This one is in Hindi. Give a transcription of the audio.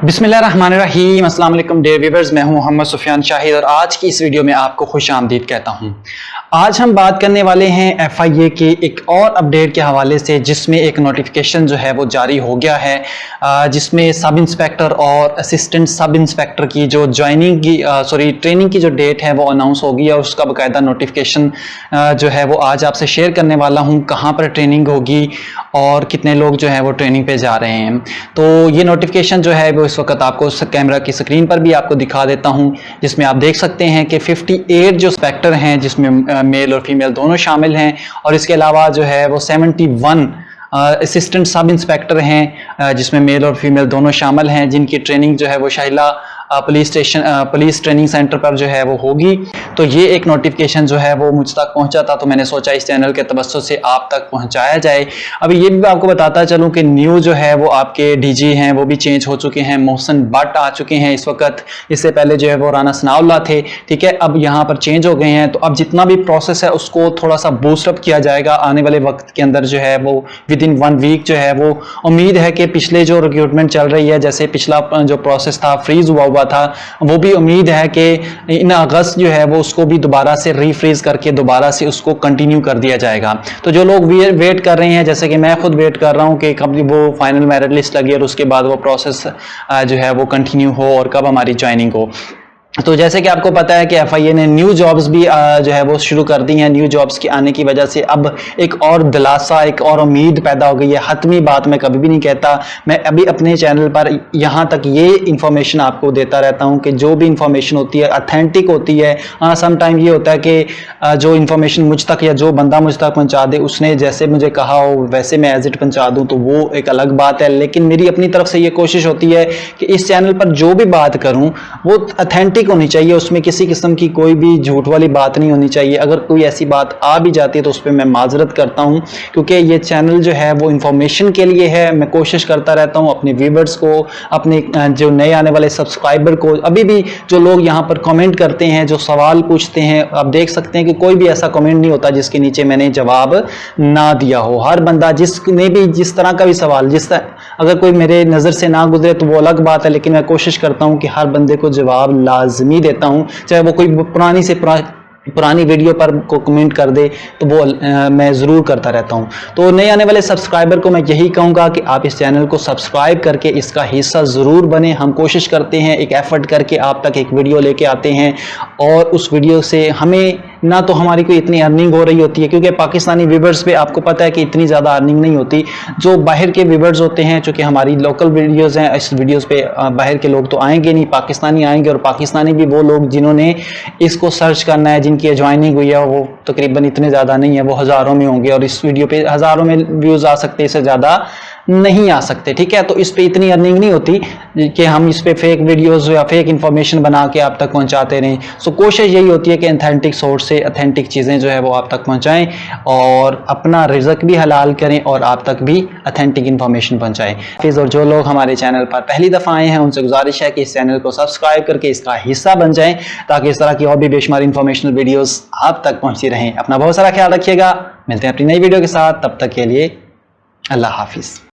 बिस्मिल्लाहिर्रहमानिर्रहीम, अस्सलाम वालेकुम डियर व्यूअर्स। मैं हूं मोहम्मद सुफियान शाहिद और आज की इस वीडियो में आपको खुश आमदीद कहता हूं। आज हम बात करने वाले हैं FIA के एक और अपडेट के हवाले से, जिसमें एक नोटिफिकेशन जो है वो जारी हो गया है, जिसमें सब इंस्पेक्टर और असिस्टेंट सब इंस्पेक्टर की जो ज्वाइनिंग की ट्रेनिंग की जो डेट है वो अनाउंस होगी और उसका बाकायदा नोटिफिकेशन जो है वो आज आपसे शेयर करने वाला हूँ। कहाँ पर ट्रेनिंग होगी और कितने लोग जो है वो ट्रेनिंग पे जा रहे हैं। तो ये नोटिफिकेशन जो है वो इस वक्त आपको कैमरा की स्क्रीन पर भी आपको दिखा देता हूं, जिसमें आप देख सकते हैं कि 58 जो इंस्पेक्टर हैं, जिसमें मेल और फीमेल दोनों शामिल हैं, और इसके अलावा जो है वो 71 असिस्टेंट सब इंस्पेक्टर हैं, जिसमें मेल और फीमेल दोनों शामिल हैं, जिनकी ट्रेनिंग जो है वो शाहिला पुलिस ट्रेनिंग सेंटर पर जो है वो होगी। तो ये एक नोटिफिकेशन जो है वो मुझ तक पहुंचा था, तो मैंने सोचा इस चैनल के तवज्जुह से आप तक पहुंचाया जाए। अभी ये भी आपको बताता चलूं कि न्यू जो है वो आपके DG हैं वो भी चेंज हो चुके हैं, मोहसिन भट्ट आ चुके हैं इस वक्त। इससे पहले जो है वो राना सनाउल्लाह थे, ठीक है। अब यहाँ पर चेंज हो गए हैं, तो अब जितना भी प्रोसेस है उसको थोड़ा सा बूस्टअप किया जाएगा आने वाले वक्त के अंदर। जो है वो विदिन 1 वीक जो है वो उम्मीद है कि पिछले जो रिक्रूटमेंट चल रही है, जैसे पिछला जो प्रोसेस था फ्रीज हुआ था, वो भी उम्मीद है कि इन अगस्त जो है वो उसको भी दोबारा से रीफ्रीज करके दोबारा से उसको कंटिन्यू कर दिया जाएगा। तो जो लोग वेट कर रहे हैं, जैसे कि मैं खुद वेट कर रहा हूं कि कब वो फाइनल मेरिट लिस्ट लगी और उसके बाद वो प्रोसेस जो है वो कंटिन्यू हो और कब हमारी ज्वाइनिंग हो। तो जैसे कि आपको पता है कि FIA ने न्यू जॉब्स भी जो है वो शुरू कर दी हैं। न्यू जॉब्स के आने की वजह से अब एक और दिलासा, एक और उम्मीद पैदा हो गई है। हतमी बात मैं कभी भी नहीं कहता, मैं अभी अपने चैनल पर यहाँ तक ये इंफॉर्मेशन आपको देता रहता हूँ कि जो भी इंफॉर्मेशन होती है अथेंटिक होती है। हाँ, सम टाइम ये होता है कि जो इंफॉर्मेशन मुझ तक या जो बंदा मुझ तक पहुँचा दे, उसने जैसे मुझे कहा हो वैसे मैं एज इट पहुँचा दूँ, तो वो एक अलग बात है। लेकिन मेरी अपनी तरफ से ये कोशिश होती है कि इस चैनल पर जो भी बात करूँ वो अथेंटिक होनी चाहिए, उसमें किसी किस्म की कोई भी झूठ वाली बात नहीं होनी चाहिए। अगर कोई ऐसी बात आ भी जाती है तो उस पर मैं माजरत करता हूं, क्योंकि ये चैनल जो है वो इंफॉर्मेशन के लिए है। मैं कोशिश करता रहता हूं अपने व्यूअर्स को, अपने जो नए आने वाले सब्सक्राइबर को, अभी भी जो लोग यहाँ पर कमेंट करते हैं, जो सवाल पूछते हैं, आप देख सकते हैं कि कोई भी ऐसा कमेंट नहीं होता जिसके नीचे मैंने जवाब ना दिया हो। हर बंदा जिसने भी जिस तरह का भी सवाल, अगर कोई मेरे नज़र से ना गुजरे तो वो अलग बात है, लेकिन मैं कोशिश करता हूं कि हर बंदे को जवाब लाजमी देता हूं, चाहे वो कोई पुरानी वीडियो पर को कमेंट कर दे, तो वो मैं ज़रूर करता रहता हूं। तो नए आने वाले सब्सक्राइबर को मैं यही कहूँगा कि आप इस चैनल को सब्सक्राइब करके इसका हिस्सा ज़रूर बने। हम कोशिश करते हैं, एक एफर्ट करके आप तक एक वीडियो लेके आते हैं, और उस वीडियो से हमें ना तो हमारी कोई इतनी अर्निंग हो रही होती है, क्योंकि पाकिस्तानी व्यूअर्स पे आपको पता है कि इतनी ज़्यादा अर्निंग नहीं होती। जो बाहर के व्यूअर्स होते हैं, चूँकि हमारी लोकल वीडियोज़ हैं, इस वीडियोज़ पे बाहर के लोग तो आएंगे नहीं, पाकिस्तानी आएंगे, और पाकिस्तानी भी वो लोग जिन्होंने इसको सर्च करना है, जिनकी ज्वाइनिंग हुई है, वो तकरीबन इतने ज़्यादा नहीं है, वो हज़ारों में होंगे, और इस वीडियो पे हज़ारों में व्यूज़ आ सकते हैं, इससे ज़्यादा नहीं आ सकते, ठीक है। तो इस पे इतनी अर्निंग नहीं होती कि हम इस पे फेक वीडियोस या फेक इंफॉर्मेशन बना के आप तक पहुंचाते रहें। सो कोशिश यही होती है कि ऑथेंटिक सोर्स से ऑथेंटिक चीज़ें जो है वो आप तक पहुंचाएं, और अपना रिज़्क भी हलाल करें और आप तक भी ऑथेंटिक इंफॉर्मेशन पहुंचाएं। फिर और जो लोग हमारे चैनल पर पहली दफ़ा आए हैं, उनसे गुजारिश है कि इस चैनल को सब्सक्राइब करके इसका हिस्सा बन जाएं, ताकि इस तरह की और भी बेशुमार इंफॉर्मेशनल वीडियोज़ आप तक पहुँचती रहें। अपना बहुत सारा ख्याल रखिएगा। मिलते हैं अपनी नई वीडियो के साथ, तब तक के लिए अल्लाह हाफिज़।